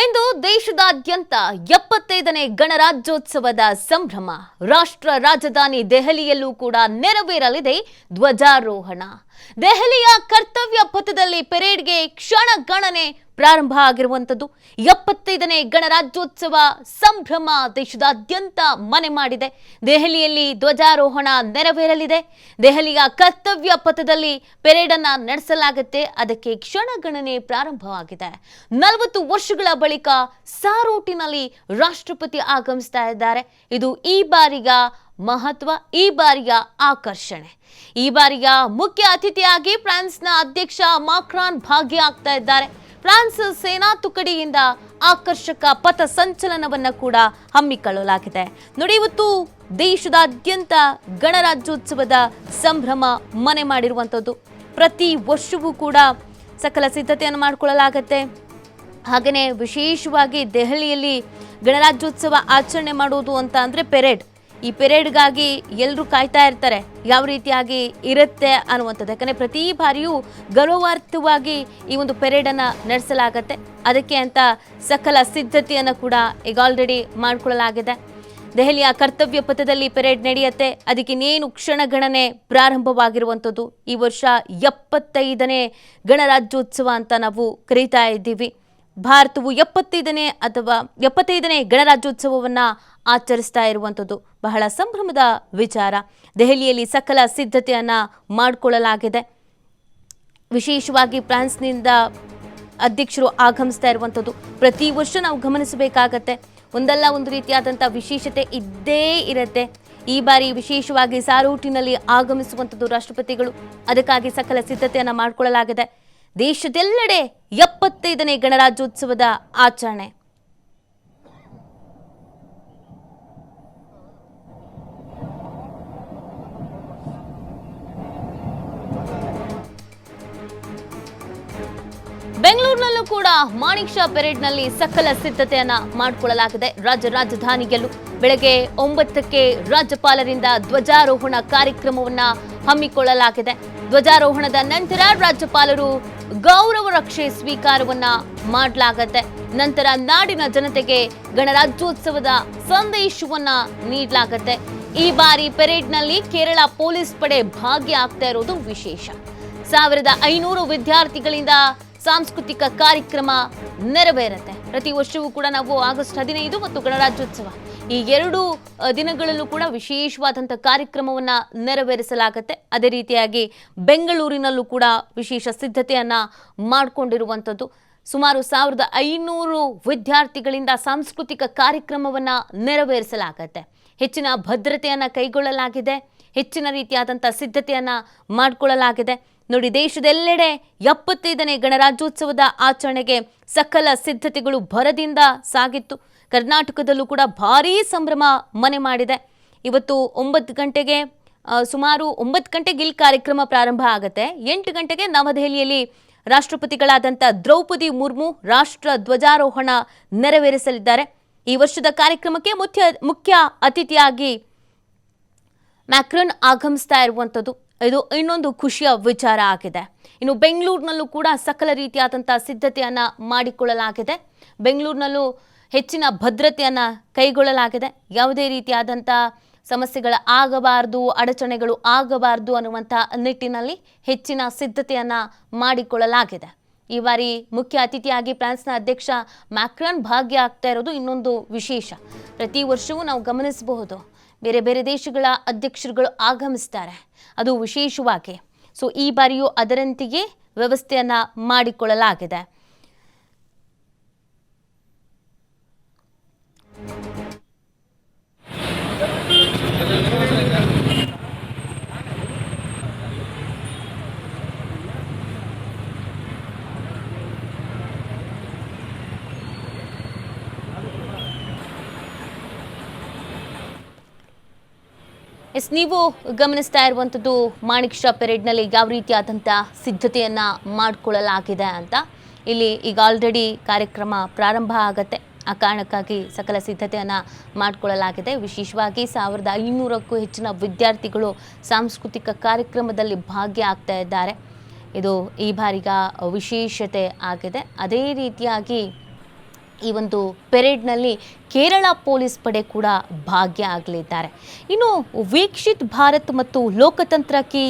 ಇಂದು ದೇಶದಾದ್ಯಂತ 75ನೇ ಗಣರಾಜ್ಯೋತ್ಸವದ ಸಂಭ್ರಮ. ರಾಷ್ಟ್ರ ರಾಜಧಾನಿ ದೆಹಲಿಯಲ್ಲೂ ಕೂಡ ನೆರವೇರಲಿದೆ ಧ್ವಜಾರೋಹಣ. ದೆಹಲಿಯ ಕರ್ತವ್ಯ ಪಥದಲ್ಲಿ ಪೆರೇಡ್ಗೆ ಕ್ಷಣ ಗಣನೆ ಪ್ರಾರಂಭ ಆಗಿರುವಂತದ್ದು. 75ನೇ ಗಣರಾಜ್ಯೋತ್ಸವ ಸಂಭ್ರಮ ದೇಶದಾದ್ಯಂತ ಮನೆ ಮಾಡಿದೆ. ದೆಹಲಿಯಲ್ಲಿ ಧ್ವಜಾರೋಹಣ ನೆರವೇರಲಿದೆ. ದೆಹಲಿಯ ಕರ್ತವ್ಯ ಪಥದಲ್ಲಿ ಪೆರೇಡ್ ಅನ್ನ ನಡೆಸಲಾಗುತ್ತೆ. ಅದಕ್ಕೆ ಕ್ಷಣ ಗಣನೆ ಪ್ರಾರಂಭವಾಗಿದೆ. 40 ವರ್ಷಗಳ ಬಳಿಕ ಸಾರೋಟಿನಲ್ಲಿ ರಾಷ್ಟ್ರಪತಿ ಆಗಮಿಸ್ತಾ ಇದ್ದಾರೆ. ಇದು ಈ ಬಾರಿಯ ಮಹತ್ವ, ಈ ಬಾರಿಯ ಆಕರ್ಷಣೆ. ಈ ಬಾರಿಯ ಮುಖ್ಯ ಅತಿಥಿಯಾಗಿ ಫ್ರಾನ್ಸ್ನ ಅಧ್ಯಕ್ಷ ಮಾಕ್ರಾನ್ ಭಾಗಿಯಾಗ್ತಾ ಇದ್ದಾರೆ. ಫ್ರಾನ್ಸ್ ಸೇನಾ ತುಕಡಿಯಿಂದ ಆಕರ್ಷಕ ಪಥ ಸಂಚಲನವನ್ನ ಕೂಡ ಹಮ್ಮಿಕೊಳ್ಳಲಾಗಿದೆ. ನೋಡಿ, ಇವತ್ತು ದೇಶದಾದ್ಯಂತ ಗಣರಾಜ್ಯೋತ್ಸವದ ಸಂಭ್ರಮ ಮನೆ ಮಾಡಿರುವಂಥದ್ದು. ಪ್ರತಿ ವರ್ಷವೂ ಕೂಡ ಸಕಲ ಸಿದ್ಧತೆಯನ್ನು ಮಾಡಿಕೊಳ್ಳಲಾಗುತ್ತೆ. ಹಾಗೆಯೇ ವಿಶೇಷವಾಗಿ ದೆಹಲಿಯಲ್ಲಿ ಗಣರಾಜ್ಯೋತ್ಸವ ಆಚರಣೆ ಮಾಡೋದು ಅಂತ ಅಂದರೆ ಪೆರೇಡ್. ಈ ಪೆರೇಡ್ಗಾಗಿ ಎಲ್ಲರೂ ಕಾಯ್ತಾ ಇರ್ತಾರೆ, ಯಾವ ರೀತಿಯಾಗಿ ಇರುತ್ತೆ ಅನ್ನುವಂಥದ್ದು. ಯಾಕಂದರೆ ಪ್ರತಿ ಬಾರಿಯೂ ಗೌರವಾರ್ಥವಾಗಿ ಈ ಒಂದು ಪೆರೇಡನ್ನು ನಡೆಸಲಾಗತ್ತೆ. ಅದಕ್ಕೆ ಅಂತ ಸಕಲ ಸಿದ್ಧತೆಯನ್ನು ಕೂಡ ಈಗ ಆಲ್ರೆಡಿ ಮಾಡಿಕೊಳ್ಳಲಾಗಿದೆ. ದೆಹಲಿಯ ಕರ್ತವ್ಯ ಪಥದಲ್ಲಿ ಪೆರೇಡ್ ನಡೆಯುತ್ತೆ. ಅದಕ್ಕೆ ಇನ್ನೇನು ಕ್ಷಣಗಣನೆ ಪ್ರಾರಂಭವಾಗಿರುವಂಥದ್ದು. ಈ ವರ್ಷ 75ನೇ ಗಣರಾಜ್ಯೋತ್ಸವ ಅಂತ ನಾವು ಕರೀತಾ ಇದ್ದೀವಿ. ಭಾರತವು 75ನೇ ಗಣರಾಜ್ಯೋತ್ಸವವನ್ನು ಆಚರಿಸ್ತಾ ಇರುವಂಥದ್ದು ಬಹಳ ಸಂಭ್ರಮದ ವಿಚಾರ. ದೆಹಲಿಯಲ್ಲಿ ಸಕಲ ಸಿದ್ಧತೆಯನ್ನು ಮಾಡಿಕೊಳ್ಳಲಾಗಿದೆ. ವಿಶೇಷವಾಗಿ ಫ್ರಾನ್ಸ್ನಿಂದ ಅಧ್ಯಕ್ಷರು ಆಗಮಿಸ್ತಾ ಇರುವಂಥದ್ದು ಪ್ರತಿ ವರ್ಷ ನಾವು ಗಮನಿಸಬೇಕಾಗತ್ತೆ. ಒಂದಲ್ಲ ಒಂದು ರೀತಿಯಾದಂಥ ವಿಶೇಷತೆ ಇದ್ದೇ ಇರುತ್ತೆ. ಈ ಬಾರಿ ವಿಶೇಷವಾಗಿ ಸಾರೋಟಿನಲ್ಲಿ ಆಗಮಿಸುವಂಥದ್ದು ರಾಷ್ಟ್ರಪತಿಗಳು. ಅದಕ್ಕಾಗಿ ಸಕಲ ಸಿದ್ಧತೆಯನ್ನು ಮಾಡಿಕೊಳ್ಳಲಾಗಿದೆ. ದೇಶದೆಲ್ಲೆಡೆ 75ನೇ ಗಣರಾಜ್ಯೋತ್ಸವದ ಆಚರಣೆ. ಬೆಂಗಳೂರಿನಲ್ಲೂ ಕೂಡ ಮಾಣಿಕ್ ಷಾ ಪೆರೇಡ್ನಲ್ಲಿ ಸಕಲ ಸಿದ್ಧತೆಯನ್ನ ಮಾಡಿಕೊಳ್ಳಲಾಗಿದೆ. ರಾಜಧಾನಿಯಲ್ಲೂ ಬೆಳಗ್ಗೆ 9ಕ್ಕೆ ರಾಜ್ಯಪಾಲರಿಂದ ಧ್ವಜಾರೋಹಣ ಕಾರ್ಯಕ್ರಮವನ್ನ ಹಮ್ಮಿಕೊಳ್ಳಲಾಗಿದೆ. ಧ್ವಜಾರೋಹಣದ ನಂತರ ರಾಜ್ಯಪಾಲರು ಗೌರವ ರಕ್ಷೆ ಸ್ವೀಕಾರವನ್ನ ಮಾಡಲಾಗುತ್ತೆ. ನಂತರ ನಾಡಿನ ಜನತೆಗೆ ಗಣರಾಜ್ಯೋತ್ಸವದ ಸಂದೇಶವನ್ನ ನೀಡಲಾಗುತ್ತೆ. ಈ ಬಾರಿ ಪೆರೇಡ್ನಲ್ಲಿ ಕೇರಳ ಪೊಲೀಸ್ ಪಡೆ ಭಾಗಿಯಾಗ್ತಾ ಇರೋದು ವಿಶೇಷ. 1500 ವಿದ್ಯಾರ್ಥಿಗಳಿಂದ ಸಾಂಸ್ಕೃತಿಕ ಕಾರ್ಯಕ್ರಮ ನೆರವೇರುತ್ತೆ. ಪ್ರತಿ ವರ್ಷವೂ ಕೂಡ ನಾವು ಆಗಸ್ಟ್ 15 ಮತ್ತು ಗಣರಾಜ್ಯೋತ್ಸವ ಈ 2 ದಿನಗಳಲ್ಲೂ ಕೂಡ ವಿಶೇಷವಾದಂಥ ಕಾರ್ಯಕ್ರಮವನ್ನು ನೆರವೇರಿಸಲಾಗುತ್ತೆ. ಅದೇ ರೀತಿಯಾಗಿ ಬೆಂಗಳೂರಿನಲ್ಲೂ ಕೂಡ ವಿಶೇಷ ಸಿದ್ಧತೆಯನ್ನು ಮಾಡಿಕೊಂಡಿರುವಂಥದ್ದು. ಸುಮಾರು 1500 ವಿದ್ಯಾರ್ಥಿಗಳಿಂದ ಸಾಂಸ್ಕೃತಿಕ ಕಾರ್ಯಕ್ರಮವನ್ನು ನೆರವೇರಿಸಲಾಗುತ್ತೆ. ಹೆಚ್ಚಿನ ಭದ್ರತೆಯನ್ನು ಕೈಗೊಳ್ಳಲಾಗಿದೆ. ಹೆಚ್ಚಿನ ರೀತಿಯಾದಂಥ ಸಿದ್ಧತೆಯನ್ನು ಮಾಡಿಕೊಳ್ಳಲಾಗಿದೆ. ನೋಡಿ, ದೇಶದೆಲ್ಲೆಡೆ 75ನೇ ಗಣರಾಜ್ಯೋತ್ಸವದ ಆಚರಣೆಗೆ ಸಕಲ ಸಿದ್ಧತೆಗಳು ಭರದಿಂದ ಸಾಗಿತ್ತು. ಕರ್ನಾಟಕದಲ್ಲೂ ಕೂಡ ಭಾರೀ ಸಂಭ್ರಮ ಮನೆ ಮಾಡಿದೆ. ಇವತ್ತು 9 ಗಂಟೆಗೆ ಸುಮಾರು 9 ಗಂಟೆಗೆ ಇಲ್ಲಿ ಕಾರ್ಯಕ್ರಮ ಪ್ರಾರಂಭ ಆಗುತ್ತೆ. 8 ಗಂಟೆಗೆ ನವದೆಹಲಿಯಲ್ಲಿ ರಾಷ್ಟ್ರಪತಿಗಳಾದಂಥ ದ್ರೌಪದಿ ಮುರ್ಮು ರಾಷ್ಟ್ರ ಧ್ವಜಾರೋಹಣ ನೆರವೇರಿಸಲಿದ್ದಾರೆ. ಈ ವರ್ಷದ ಕಾರ್ಯಕ್ರಮಕ್ಕೆ ಮುಖ್ಯ ಅತಿಥಿಯಾಗಿ ಮ್ಯಾಕ್ರಾನ್ ಆಗಮಿಸ್ತಾ ಇರುವಂಥದ್ದು ಇದು ಇನ್ನೊಂದು ಖುಷಿಯ ವಿಚಾರ ಆಗಿದೆ. ಇನ್ನು ಬೆಂಗಳೂರಿನಲ್ಲೂ ಕೂಡ ಸಕಲ ರೀತಿಯಾದಂಥ ಸಿದ್ಧತೆಯನ್ನು ಮಾಡಿಕೊಳ್ಳಲಾಗಿದೆ. ಬೆಂಗಳೂರಿನಲ್ಲೂ ಹೆಚ್ಚಿನ ಭದ್ರತೆಯನ್ನು ಕೈಗೊಳ್ಳಲಾಗಿದೆ. ಯಾವುದೇ ರೀತಿಯಾದಂಥ ಸಮಸ್ಯೆಗಳು ಆಗಬಾರ್ದು, ಅಡಚಣೆಗಳು ಆಗಬಾರ್ದು ಅನ್ನುವಂಥ ನಿಟ್ಟಿನಲ್ಲಿ ಹೆಚ್ಚಿನ ಸಿದ್ಧತೆಯನ್ನು ಮಾಡಿಕೊಳ್ಳಲಾಗಿದೆ. ಈ ಬಾರಿ ಮುಖ್ಯ ಅತಿಥಿಯಾಗಿ ಫ್ರಾನ್ಸ್ನ ಅಧ್ಯಕ್ಷ ಮ್ಯಾಕ್ರಾನ್ ಭಾಗಿಯಾಗ್ತಾ ಇರೋದು ಇನ್ನೊಂದು ವಿಶೇಷ. ಪ್ರತಿ ವರ್ಷವೂ ನಾವು ಗಮನಿಸಬಹುದು, ಬೇರೆ ಬೇರೆ ದೇಶಗಳ ಅಧ್ಯಕ್ಷರುಗಳು ಆಗಮಿಸ್ತಾರೆ, ಅದು ವಿಶೇಷವಾಗಿ. ಸೊ ಈ ಬಾರಿಯೂ ಅದರಂತೆಯೇ ವ್ಯವಸ್ಥೆಯನ್ನು ಮಾಡಿಕೊಳ್ಳಲಾಗಿದೆ. ನೀವು ಗಮನಿಸ್ತಾ ಇರುವಂಥದ್ದು ಮಾಣಿಕ್ ಷಾ ಪೆರೇಡ್ನಲ್ಲಿ ಯಾವ ರೀತಿಯಾದಂಥ ಸಿದ್ಧತೆಯನ್ನು ಮಾಡಿಕೊಳ್ಳಲಾಗಿದೆ ಅಂತ. ಇಲ್ಲಿ ಈಗ ಆಲ್ರೆಡಿ ಕಾರ್ಯಕ್ರಮ ಪ್ರಾರಂಭ ಆಗುತ್ತೆ. ಆ ಕಾರಣಕ್ಕಾಗಿ ಸಕಲ ಸಿದ್ಧತೆಯನ್ನು ಮಾಡಿಕೊಳ್ಳಲಾಗಿದೆ. ವಿಶೇಷವಾಗಿ 1500ಕ್ಕೂ ಹೆಚ್ಚಿನ ವಿದ್ಯಾರ್ಥಿಗಳು ಸಾಂಸ್ಕೃತಿಕ ಕಾರ್ಯಕ್ರಮದಲ್ಲಿ ಭಾಗಿಯಾಗ್ತಾ ಇದ್ದಾರೆ. ಇದು ಈ ಬಾರಿಗ ವಿಶೇಷತೆ ಆಗಿದೆ. ಅದೇ ರೀತಿಯಾಗಿ ಈ ಒಂದು ಪೆರೇಡ್ನಲ್ಲಿ ಕೇರಳ ಪೊಲೀಸ್ ಪಡೆ ಕೂಡ ಭಾಗಿಯಾಗಲಿದ್ದಾರೆ. ಇನ್ನು ವೀಕ್ಷಿತ್ ಭಾರತ್ ಮತ್ತು ಲೋಕತಂತ್ರ ಕಿ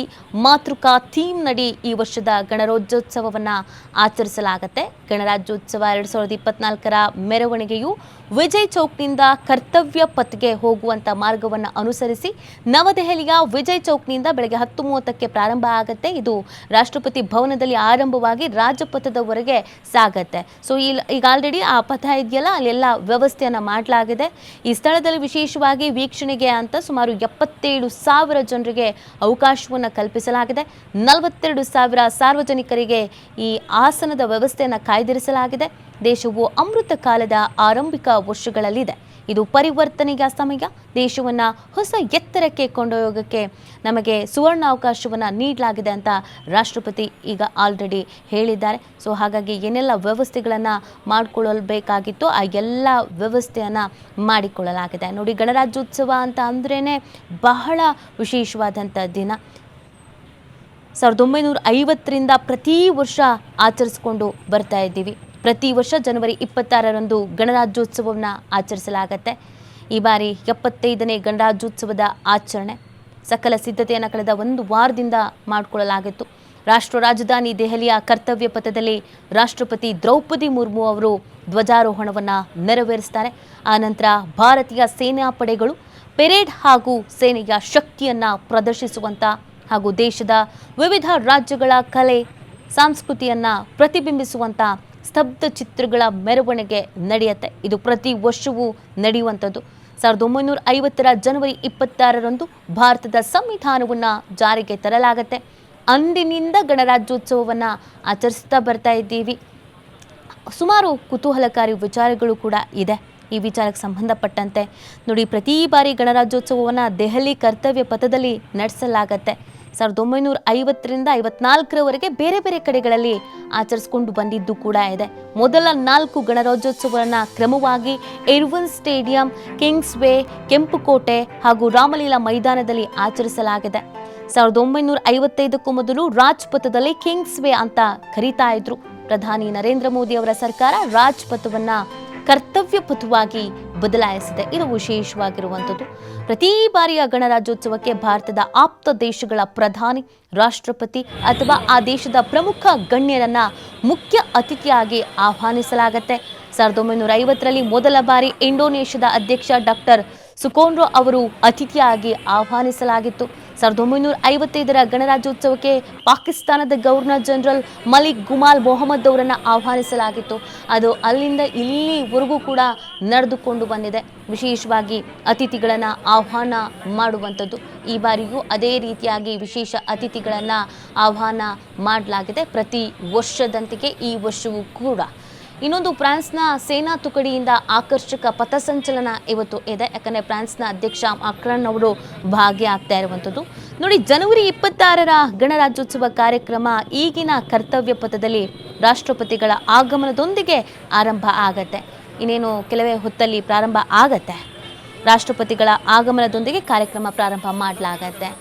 ಮಾತೃಕಾ ಥೀಮ್ ನಡಿ ಈ ವರ್ಷದ ಗಣರಾಜ್ಯೋತ್ಸವವನ್ನು ಆಚರಿಸಲಾಗುತ್ತೆ. ಗಣರಾಜ್ಯೋತ್ಸವ 2024ರ ಮೆರವಣಿಗೆಯು ವಿಜಯ್ ಚೌಕ್ನಿಂದ ಕರ್ತವ್ಯ ಪಥ್ಗೆ ಹೋಗುವಂಥ ಮಾರ್ಗವನ್ನು ಅನುಸರಿಸಿ ನವದೆಹಲಿಯ ವಿಜಯ್ ಚೌಕ್ನಿಂದ ಬೆಳಗ್ಗೆ 10:30ಕ್ಕೆ ಪ್ರಾರಂಭ ಆಗುತ್ತೆ. ಇದು ರಾಷ್ಟ್ರಪತಿ ಭವನದಲ್ಲಿ ಆರಂಭವಾಗಿ ರಾಜಪಥದವರೆಗೆ ಸಾಗತ್ತೆ. ಸೊ ಈಗ ಆಲ್ರೆಡಿ ಆ ಪಥ ಇದೆಯಲ್ಲ, ಅಲ್ಲೆಲ್ಲ ವ್ಯವಸ್ಥೆಯನ್ನು ಮಾಡಲಾಗಿದೆ. ಈ ಸ್ಥಳದಲ್ಲಿ ವಿಶೇಷವಾಗಿ ವೀಕ್ಷಣೆಗೆ ಅಂತ ಸುಮಾರು 77,000 ಜನರಿಗೆ ಅವಕಾಶವನ್ನು ಕಲ್ಪಿಸಲಾಗಿದೆ. 42,000 ಸಾರ್ವಜನಿಕರಿಗೆ ಈ ಆಸನದ ವ್ಯವಸ್ಥೆಯನ್ನು ಕಾಯ್ದಿರಿಸಲಾಗಿದೆ. ದೇಶವು ಅಮೃತ ಕಾಲದ ಆರಂಭಿಕ ವರ್ಷಗಳಲ್ಲಿದೆ. ಇದು ಪರಿವರ್ತನೆಯ ಸಮಯ. ದೇಶವನ್ನು ಹೊಸ ಎತ್ತರಕ್ಕೆ ಕೊಂಡೊಯ್ಯೋದಕ್ಕೆ ನಮಗೆ ಸುವರ್ಣ ಅವಕಾಶವನ್ನು ನೀಡಲಾಗಿದೆ ಅಂತ ರಾಷ್ಟ್ರಪತಿ ಈಗ ಆಲ್ರೆಡಿ ಹೇಳಿದ್ದಾರೆ. ಸೊ ಹಾಗಾಗಿ ಏನೆಲ್ಲ ವ್ಯವಸ್ಥೆಗಳನ್ನು ಮಾಡಿಕೊಳ್ಳಬೇಕಾಗಿತ್ತು ಆ ಎಲ್ಲ ವ್ಯವಸ್ಥೆಯನ್ನು ಮಾಡಿಕೊಳ್ಳಲಾಗಿದೆ. ನೋಡಿ, ಗಣರಾಜ್ಯೋತ್ಸವ ಅಂತ ಅಂದ್ರೇ ಬಹಳ ವಿಶೇಷವಾದಂಥ ದಿನ. 1950ರಿಂದ ಪ್ರತಿ ವರ್ಷ ಆಚರಿಸ್ಕೊಂಡು ಬರ್ತಾ ಇದ್ದೀವಿ. ಪ್ರತಿ ವರ್ಷ ಜನವರಿ 26ರಂದು ಗಣರಾಜ್ಯೋತ್ಸವವನ್ನು ಆಚರಿಸಲಾಗತ್ತೆ. ಈ ಬಾರಿ 75ನೇ ಗಣರಾಜ್ಯೋತ್ಸವದ ಆಚರಣೆ ಸಕಲ ಸಿದ್ಧತೆಯನ್ನು ಕಳೆದ ಒಂದು ವಾರದಿಂದ ಮಾಡಿಕೊಳ್ಳಲಾಗಿತ್ತು. ರಾಷ್ಟ್ರ ರಾಜಧಾನಿ ದೆಹಲಿಯ ಕರ್ತವ್ಯ ಪಥದಲ್ಲಿ ರಾಷ್ಟ್ರಪತಿ ದ್ರೌಪದಿ ಮುರ್ಮು ಅವರು ಧ್ವಜಾರೋಹಣವನ್ನು ನೆರವೇರಿಸ್ತಾರೆ. ಆನಂತರ ಭಾರತೀಯ ಸೇನಾ ಪಡೆಗಳು ಪೆರೇಡ್ ಹಾಗೂ ಸೇನೆಯ ಶಕ್ತಿಯನ್ನು ಪ್ರದರ್ಶಿಸುವಂಥ ಹಾಗೂ ದೇಶದ ವಿವಿಧ ರಾಜ್ಯಗಳ ಕಲೆ ಸಂಸ್ಕೃತಿಯನ್ನು ಪ್ರತಿಬಿಂಬಿಸುವಂಥ ಸ್ತಬ್ಧ ಚಿತ್ರಗಳ ಮೆರವಣಿಗೆ ನಡೆಯುತ್ತೆ. ಇದು ಪ್ರತಿ ವರ್ಷವೂ ನಡೆಯುವಂಥದ್ದು. 1950ರ ಜನವರಿ 26ರಂದು ಭಾರತದ ಸಂವಿಧಾನವನ್ನು ಜಾರಿಗೆ ತರಲಾಗತ್ತೆ. ಅಂದಿನಿಂದ ಗಣರಾಜ್ಯೋತ್ಸವವನ್ನು ಆಚರಿಸ್ತಾ ಬರ್ತಾ ಇದ್ದೀವಿ. ಸುಮಾರು ಕುತೂಹಲಕಾರಿ ವಿಚಾರಗಳು ಕೂಡ ಇದೆ ಈ ವಿಚಾರಕ್ಕೆ ಸಂಬಂಧಪಟ್ಟಂತೆ. ನೋಡಿ, ಪ್ರತಿ ಬಾರಿ ಗಣರಾಜ್ಯೋತ್ಸವವನ್ನು ದೆಹಲಿ ಕರ್ತವ್ಯ ಪಥದಲ್ಲಿ ನಡೆಸಲಾಗತ್ತೆ. 1950ರಿಂದ 54ರವರೆಗೆ ಬೇರೆ ಬೇರೆ ಕಡೆಗಳಲ್ಲಿ ಆಚರಿಸಿಕೊಂಡು ಬಂದಿದ್ದು ಕೂಡ ಇದೆ. ಮೊದಲ 4 ಗಣರಾಜ್ಯೋತ್ಸವವನ್ನು ಕ್ರಮವಾಗಿ ಇರ್ವಿನ್ ಸ್ಟೇಡಿಯಂ, ಕಿಂಗ್ಸ್ ವೇ, ಕೆಂಪುಕೋಟೆ ಹಾಗೂ ರಾಮಲೀಲಾ ಮೈದಾನದಲ್ಲಿ ಆಚರಿಸಲಾಗಿದೆ. 1955ಕ್ಕೂ ಮೊದಲು ರಾಜ್ಪಥದಲ್ಲಿ ಕಿಂಗ್ಸ್ ವೇ ಅಂತ ಕರೀತಾ ಇದ್ರು. ಪ್ರಧಾನಿ ನರೇಂದ್ರ ಮೋದಿ ಅವರ ಸರ್ಕಾರ ರಾಜ್ಪಥವನ್ನು ಕರ್ತವ್ಯ ಪಥವಾಗಿ ಬದಲಾಯಿಸಿದೆ. ಇದು ವಿಶೇಷವಾಗಿರುವಂಥದ್ದು. ಪ್ರತಿ ಬಾರಿಯ ಗಣರಾಜ್ಯೋತ್ಸವಕ್ಕೆ ಭಾರತದ ಆಪ್ತ ದೇಶಗಳ ಪ್ರಧಾನಿ, ರಾಷ್ಟ್ರಪತಿ ಅಥವಾ ಆ ದೇಶದ ಪ್ರಮುಖ ಗಣ್ಯರನ್ನ ಮುಖ್ಯ ಅತಿಥಿಯಾಗಿ ಆಹ್ವಾನಿಸಲಾಗುತ್ತೆ. 1950ರಲ್ಲಿ ಮೊದಲ ಬಾರಿ ಇಂಡೋನೇಷ್ಯಾದ ಅಧ್ಯಕ್ಷ ಡಾಕ್ಟರ್ ಸುಕೋನ್ರೋ ಅವರು ಅತಿಥಿಯಾಗಿ ಆಹ್ವಾನಿಸಲಾಗಿತ್ತು. 1955ರ ಗಣರಾಜ್ಯೋತ್ಸವಕ್ಕೆ ಪಾಕಿಸ್ತಾನದ ಗವರ್ನರ್ ಜನರಲ್ ಮಲಿಕ್ ಗುಮಾಲ್ ಮೊಹಮ್ಮದ್ ಅವರನ್ನು ಆಹ್ವಾನಿಸಲಾಗಿತ್ತು. ಅದು ಅಲ್ಲಿಂದ ಇಲ್ಲಿವರೆಗೂ ಕೂಡ ನಡೆದುಕೊಂಡು ಬಂದಿದೆ. ವಿಶೇಷವಾಗಿ ಅತಿಥಿಗಳನ್ನು ಆಹ್ವಾನ ಮಾಡುವಂಥದ್ದು. ಈ ಬಾರಿಯೂ ಅದೇ ರೀತಿಯಾಗಿ ವಿಶೇಷ ಅತಿಥಿಗಳನ್ನು ಆಹ್ವಾನ ಮಾಡಲಾಗಿದೆ. ಪ್ರತಿ ವರ್ಷದಂತೆಯೇ ಈ ವರ್ಷವೂ ಕೂಡ. ಇನ್ನೊಂದು, ಫ್ರಾನ್ಸ್ನ ಸೇನಾ ತುಕಡಿಯಿಂದ ಆಕರ್ಷಕ ಪಥಸಂಚಲನ ಇವತ್ತು ಇದೆ. ಯಾಕಂದರೆ ಫ್ರಾನ್ಸ್ನ ಅಧ್ಯಕ್ಷ ಮ್ಯಾಕ್ರಾನ್ ಅವರು ಭಾಗಿಯಾಗ್ತಾ ಇರುವಂಥದ್ದು. ನೋಡಿ, ಜನವರಿ 26ರ ಗಣರಾಜ್ಯೋತ್ಸವ ಕಾರ್ಯಕ್ರಮ ಈಗಿನ ಕರ್ತವ್ಯ ಪಥದಲ್ಲಿ ರಾಷ್ಟ್ರಪತಿಗಳ ಆಗಮನದೊಂದಿಗೆ ಆರಂಭ ಆಗತ್ತೆ. ಇನ್ನೇನು ಕೆಲವೇ ಹೊತ್ತಲ್ಲಿ ಪ್ರಾರಂಭ ಆಗತ್ತೆ. ರಾಷ್ಟ್ರಪತಿಗಳ ಆಗಮನದೊಂದಿಗೆ ಕಾರ್ಯಕ್ರಮ ಪ್ರಾರಂಭ ಮಾಡಲಾಗತ್ತೆ.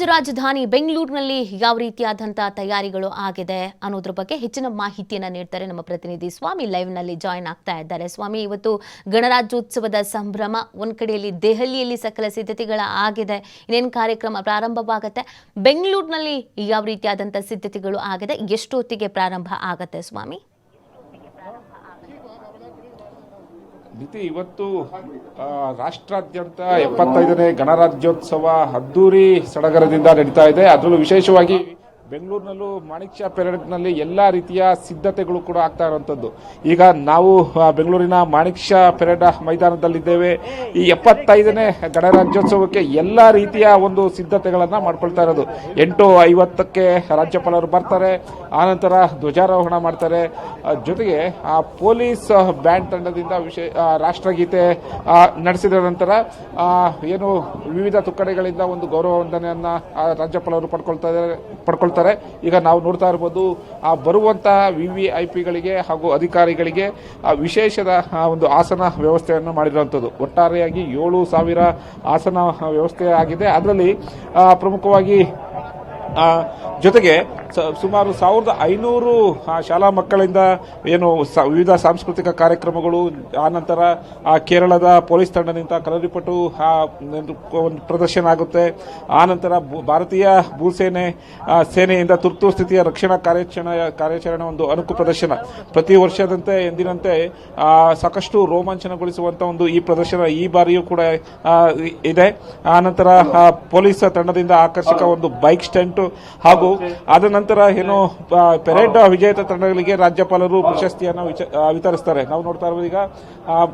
ರಾಜಧಾನಿ ಬೆಂಗಳೂರಿನಲ್ಲಿ ಯಾವ ರೀತಿಯಾದಂಥ ತಯಾರಿಗಳು ಆಗಿದೆ ಅನ್ನೋದ್ರ ಬಗ್ಗೆ ಹೆಚ್ಚಿನ ಮಾಹಿತಿಯನ್ನು ನೀಡ್ತಾರೆ ನಮ್ಮ ಪ್ರತಿನಿಧಿ ಸ್ವಾಮಿ. ಲೈವ್ನಲ್ಲಿ ಜಾಯಿನ್ ಆಗ್ತಾ ಇದ್ದಾರೆ. ಸ್ವಾಮಿ, ಇವತ್ತು ಗಣರಾಜ್ಯೋತ್ಸವದ ಸಂಭ್ರಮ ಒಂದ್ ಕಡೆಯಲ್ಲಿ, ದೆಹಲಿಯಲ್ಲಿ ಸಕಲ ಸಿದ್ಧತೆಗಳ ಆಗಿದೆ. ಇನ್ನೇನು ಕಾರ್ಯಕ್ರಮ ಪ್ರಾರಂಭವಾಗುತ್ತೆ. ಬೆಂಗಳೂರಿನಲ್ಲಿ ಯಾವ ರೀತಿಯಾದಂಥ ಸಿದ್ಧತೆಗಳು ಆಗಿದೆ, ಎಷ್ಟು ಹೊತ್ತಿಗೆ ಪ್ರಾರಂಭ ಆಗತ್ತೆ ಸ್ವಾಮಿ? ಇವತ್ತು ರಾಷ್ಟ್ರಾದ್ಯಂತ 75ನೇ ಗಣರಾಜ್ಯೋತ್ಸವ ಅದ್ದೂರಿ ಸಡಗರದಿಂದ ನಡೀತಾ ಇದೆ. ಅದರಲ್ಲೂ ವಿಶೇಷವಾಗಿ ಬೆಂಗಳೂರಿನಲ್ಲೂ ಮಾಣಿಕ್ ಷಾ ಪೆರೇಡ್ನಲ್ಲಿ ಎಲ್ಲ ರೀತಿಯ ಸಿದ್ಧತೆಗಳು ಕೂಡ ಆಗ್ತಾ ಇರುವಂಥದ್ದು. ಈಗ ನಾವು ಬೆಂಗಳೂರಿನ ಮಾಣಿಕ್ ಷಾ ಪೆರೇಡ್ ಮೈದಾನದಲ್ಲಿದ್ದೇವೆ. ಈ 75ನೇ ಗಣರಾಜ್ಯೋತ್ಸವಕ್ಕೆ ಎಲ್ಲ ರೀತಿಯ ಒಂದು ಸಿದ್ಧತೆಗಳನ್ನು ಮಾಡ್ಕೊಳ್ತಾ ಇರೋದು. 8:50ಕ್ಕೆ ರಾಜ್ಯಪಾಲರು ಬರ್ತಾರೆ, ಆನಂತರ ಧ್ವಜಾರೋಹಣ ಮಾಡ್ತಾರೆ. ಜೊತೆಗೆ ಆ ಪೊಲೀಸ್ ಬ್ಯಾಂಡ್ ತಂಡದಿಂದ ರಾಷ್ಟ್ರಗೀತೆ ನಡೆಸಿದ ನಂತರ ಏನು ವಿವಿಧ ತುಕಡೆಗಳಿಂದ ಒಂದು ಗೌರವ ವಂದನೆಯನ್ನ ರಾಜ್ಯಪಾಲರು ಪಡ್ಕೊಳ್ತಾ ಮಾಡ್ತಾರೆ. ಈಗ ನಾವು ನೋಡ್ತಾ ಇರ್ಬೋದು ಬರುವಂತಹ VVIPಗಳಿಗೆ ಹಾಗೂ ಅಧಿಕಾರಿಗಳಿಗೆ ವಿಶೇಷದ ಒಂದು ಆಸನ ವ್ಯವಸ್ಥೆಯನ್ನು ಮಾಡಿರುವಂಥದ್ದು. ಒಟ್ಟಾರೆಯಾಗಿ 7,000 ಆಸನ ವ್ಯವಸ್ಥೆ ಆಗಿದೆ. ಅದರಲ್ಲಿ ಪ್ರಮುಖವಾಗಿ ಜೊತೆಗೆ ಸುಮಾರು 1,500 ಶಾಲಾ ಮಕ್ಕಳಿಂದ ಏನು ವಿವಿಧ ಸಾಂಸ್ಕೃತಿಕ ಕಾರ್ಯಕ್ರಮಗಳು, ಆನಂತರ ಕೇರಳದ ಪೊಲೀಸ್ ತಂಡದಿಂದ ಕಲರಿಪಟು ಒಂದು ಪ್ರದರ್ಶನ ಆಗುತ್ತೆ. ಆನಂತರ ಭಾರತೀಯ ಭೂಸೇನೆ ಸೇನೆಯಿಂದ ತುರ್ತು ಸ್ಥಿತಿಯ ರಕ್ಷಣಾ ಕಾರ್ಯಾಚರಣೆ ಒಂದು ಅಣುಕು ಪ್ರದರ್ಶನ. ಪ್ರತಿ ವರ್ಷದಂತೆ ಎಂದಿನಂತೆ ಸಾಕಷ್ಟು ರೋಮಾಂಚನಗೊಳಿಸುವಂತ ಒಂದು ಈ ಪ್ರದರ್ಶನ ಈ ಬಾರಿಯೂ ಕೂಡ ಇದೆ. ಆನಂತರ ಪೊಲೀಸ್ ತಂಡದಿಂದ ಆಕರ್ಷಕ ಒಂದು ಬೈಕ್ ಸ್ಟಂಟ್ ಹಾಗೂ ಅದ ನಂತರ ಏನು ಪೆರೇಡ್ ವಿಜೇತ ತಂಡಗಳಿಗೆ ರಾಜ್ಯಪಾಲರು ಪ್ರಶಸ್ತಿಯನ್ನು ವಿತರಿಸ್ತಾರೆ. ನಾವು ನೋಡ್ತಾ ಇರೋದು ಈಗ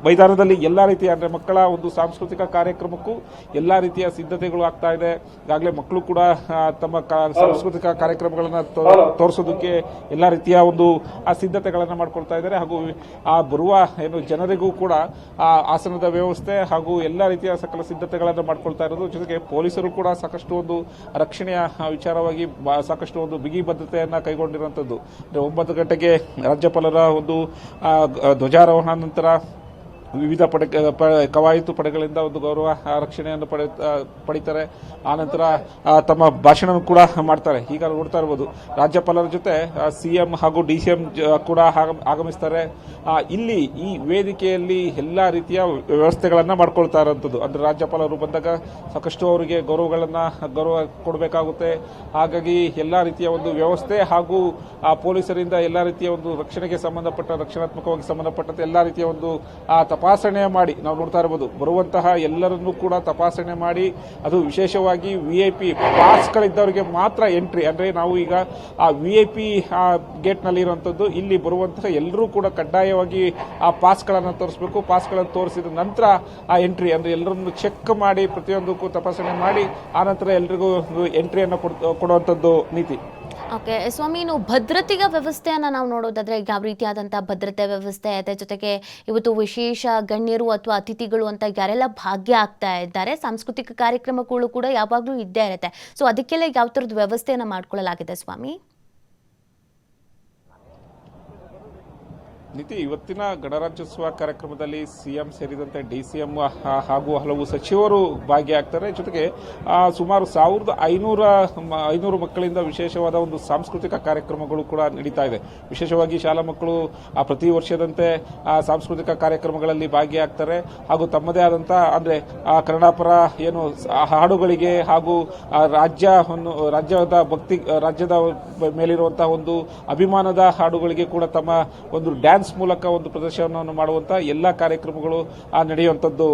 ಮೈದಾನದಲ್ಲಿ ಎಲ್ಲಾ ರೀತಿಯ ಅಂದ್ರೆ ಮಕ್ಕಳ ಒಂದು ಸಾಂಸ್ಕೃತಿಕ ಕಾರ್ಯಕ್ರಮಕ್ಕೂ ಎಲ್ಲಾ ರೀತಿಯ ಸಿದ್ಧತೆಗಳು ಆಗ್ತಾ ಇದೆ. ಈಗಾಗಲೇ ಮಕ್ಕಳು ಕೂಡ ತಮ್ಮ ಸಾಂಸ್ಕೃತಿಕ ಕಾರ್ಯಕ್ರಮಗಳನ್ನ ತೋರಿಸೋದಕ್ಕೆ ಎಲ್ಲಾ ರೀತಿಯ ಒಂದು ಸಿದ್ಧತೆಗಳನ್ನ ಮಾಡ್ಕೊಳ್ತಾ ಇದ್ದಾರೆ. ಹಾಗೂ ಬರುವ ಏನು ಜನರಿಗೂ ಕೂಡ ಆಸನದ ವ್ಯವಸ್ಥೆ ಹಾಗೂ ಎಲ್ಲಾ ರೀತಿಯ ಸಕಲ ಸಿದ್ಧತೆಗಳನ್ನು ಮಾಡ್ಕೊಳ್ತಾ ಇರೋದು. ಜೊತೆಗೆ ಪೊಲೀಸರು ಕೂಡ ಸಾಕಷ್ಟು ಒಂದು ರಕ್ಷಣೆಯ ವಿಚಾರವಾಗಿ ಸಾಕಷ್ಟು ಒಂದು ಬಿಗಿ ಭದ್ರತೆಯನ್ನ ಕೈಗೊಂಡಿರುವಂತದ್ದು. 9 ಗಂಟೆಗೆ ರಾಜ್ಯಪಾಲರ ಒಂದು ಧ್ವಜಾರೋಹಣ ನಂತರ ವಿವಿಧ ಕವಾಯತು ಪಡೆಗಳಿಂದ ಒಂದು ಗೌರವ ರಕ್ಷಣೆಯನ್ನು ಪಡಿತಾರೆ. ಆನಂತರ ತಮ್ಮ ಭಾಷಣ ಕೂಡ ಮಾಡ್ತಾರೆ. ಈಗ ನೋಡ್ತಾ ಇರಬಹುದು ರಾಜ್ಯಪಾಲರ ಜೊತೆ CM ಹಾಗೂ DCM ಕೂಡ ಆಗಮಿಸ್ತಾರೆ. ಇಲ್ಲಿ ಈ ವೇದಿಕೆಯಲ್ಲಿ ಎಲ್ಲಾ ರೀತಿಯ ವ್ಯವಸ್ಥೆಗಳನ್ನ ಮಾಡ್ಕೊಳ್ತಾ ಇರುವಂತದ್ದು. ಅಂದ್ರೆ ರಾಜ್ಯಪಾಲರು ಬಂದಾಗ ಸಾಕಷ್ಟು ಅವರಿಗೆ ಗೌರವ ಕೊಡಬೇಕಾಗುತ್ತೆ. ಹಾಗಾಗಿ ಎಲ್ಲಾ ರೀತಿಯ ಒಂದು ವ್ಯವಸ್ಥೆ ಹಾಗೂ ಪೊಲೀಸರಿಂದ ಎಲ್ಲಾ ರೀತಿಯ ಒಂದು ರಕ್ಷಣಾತ್ಮಕವಾಗಿ ಸಂಬಂಧಪಟ್ಟಂತೆ ಎಲ್ಲಾ ರೀತಿಯ ಒಂದು ತಪಾಸಣೆ ಮಾಡಿ ನಾವು ನೋಡ್ತಾ ಇರಬಹುದು. ಬರುವಂತಹ ಎಲ್ಲರನ್ನೂ ಕೂಡ ತಪಾಸಣೆ ಮಾಡಿ ಅದು ವಿಶೇಷವಾಗಿ VIP ಪಾಸ್ಗಳಿದ್ದವರಿಗೆ ಮಾತ್ರ ಎಂಟ್ರಿ. ಅಂದ್ರೆ ನಾವು ಈಗ VIP ಗೇಟ್ ನಲ್ಲಿ ಇರುವಂತದ್ದು. ಇಲ್ಲಿ ಬರುವಂತಹ ಎಲ್ಲರೂ ಕೂಡ ಕಡ್ಡಾಯವಾಗಿ ಆ ಪಾಸ್ಗಳನ್ನು ತೋರಿಸಬೇಕು. ಪಾಸ್ಗಳನ್ನು ತೋರಿಸಿದ ನಂತರ ಆ ಎಂಟ್ರಿ ಅಂದ್ರೆ ಎಲ್ಲರನ್ನು ಚೆಕ್ ಮಾಡಿ ಪ್ರತಿಯೊಂದಕ್ಕೂ ತಪಾಸಣೆ ಮಾಡಿ ಆನಂತರ ಎಲ್ರಿಗೂ ಎಂಟ್ರಿಯನ್ನು ಕೊಡುವಂತದ್ದು ನೀತಿ. ಓಕೆ ಸ್ವಾಮಿ, ಇನ್ನು ಭದ್ರತೆಯ ವ್ಯವಸ್ಥೆಯನ್ನು ನಾವು ನೋಡೋದಾದ್ರೆ ಯಾವ ರೀತಿಯಾದಂತಹ ಭದ್ರತೆ ವ್ಯವಸ್ಥೆ ಇದೆ? ಜೊತೆಗೆ ಇವತ್ತು ವಿಶೇಷ ಗಣ್ಯರು ಅಥವಾ ಅತಿಥಿಗಳು ಅಂತ ಯಾರೆಲ್ಲ ಭಾಗ್ಯ ಆಗ್ತಾ ಇದ್ದಾರೆ, ಸಾಂಸ್ಕೃತಿಕ ಕಾರ್ಯಕ್ರಮಗಳು ಕೂಡ ಯಾವಾಗಲೂ ಇದ್ದೇ ಇರುತ್ತೆ. ಸೊ ಅದಕ್ಕೆಲ್ಲ ಯಾವ ಥರದ ವ್ಯವಸ್ಥೆಯನ್ನು ಮಾಡ್ಕೊಳ್ಳಲಾಗಿದೆ ಸ್ವಾಮಿ? ನೀತಿ, ಇವತ್ತಿನ ಗಣರಾಜ್ಯೋತ್ಸವ ಕಾರ್ಯಕ್ರಮದಲ್ಲಿ CM ಸೇರಿದಂತೆ DCM ಹಾಗೂ ಹಲವು ಸಚಿವರು ಭಾಗಿಯಾಗ್ತಾರೆ. ಜೊತೆಗೆ ಸುಮಾರು 1,500 ಮಕ್ಕಳಿಂದ ವಿಶೇಷವಾದ ಒಂದು ಸಾಂಸ್ಕೃತಿಕ ಕಾರ್ಯಕ್ರಮಗಳು ಕೂಡ ನಡೀತಾ ಇದೆ. ವಿಶೇಷವಾಗಿ ಶಾಲಾ ಮಕ್ಕಳು ಪ್ರತಿ ವರ್ಷದಂತೆ ಸಾಂಸ್ಕೃತಿಕ ಕಾರ್ಯಕ್ರಮಗಳಲ್ಲಿ ಭಾಗಿಯಾಗ್ತಾರೆ ಹಾಗೂ ತಮ್ಮದೇ ಆದಂತಹ ಅಂದ್ರೆ ಕನ್ನಡಪರ ಏನು ಹಾಡುಗಳಿಗೆ ಹಾಗೂ ರಾಜ್ಯದ ಮೇಲಿರುವಂತಹ ಒಂದು ಅಭಿಮಾನದ ಹಾಡುಗಳಿಗೆ ಕೂಡ ತಮ್ಮ ಒಂದು ಡ್ಯಾನ್ಸ್ ಮೂಲಕ ಒಂದು ಪ್ರದರ್ಶನವನ್ನು ಮಾಡುವಂತ ಎಲ್ಲಾ ಕಾರ್ಯಕ್ರಮಗಳು ನಡೆಯುವಂತದ್ದು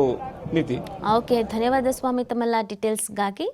ನೀತಿ. ಓಕೆ, ಧನ್ಯವಾದ ಸ್ವಾಮಿ ತಮ್ಮೆಲ್ಲ ಡೀಟೇಲ್ಸ್ಗಾಗಿ.